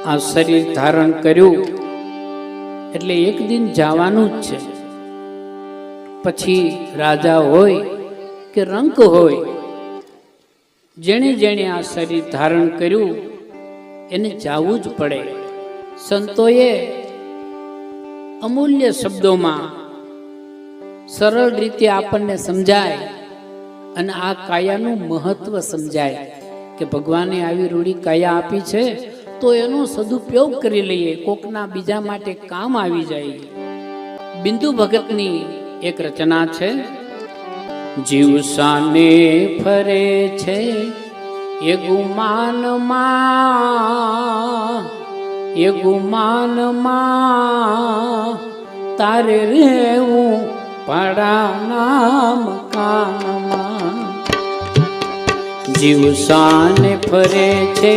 આ શરીર ધારણ કર્યું એટલે એક દિન જવાનું જ છે. પછી રાજા હોય કે રંક હોય, જેણે જેણે આ શરીર ધારણ કર્યું એને જવું જ પડે. સંતોએ અમૂલ્ય શબ્દોમાં સરળ રીતે આપણને સમજાય અને આ કાયાનું મહત્વ સમજાય કે ભગવાને આવી રૂડી કાયા આપી છે તો એનો સદુપયોગ કરી લઈએ, કોકના બીજા માટે કામ આવી જાય. બિંદુ ભગતની એક રચના છે. જીવ સાને ફરે છે એ ગુમાનમાં, એ ગુમાનમાં તારે રહેવું પાડાના મકાનમાં. જીવ સાને ફરે છે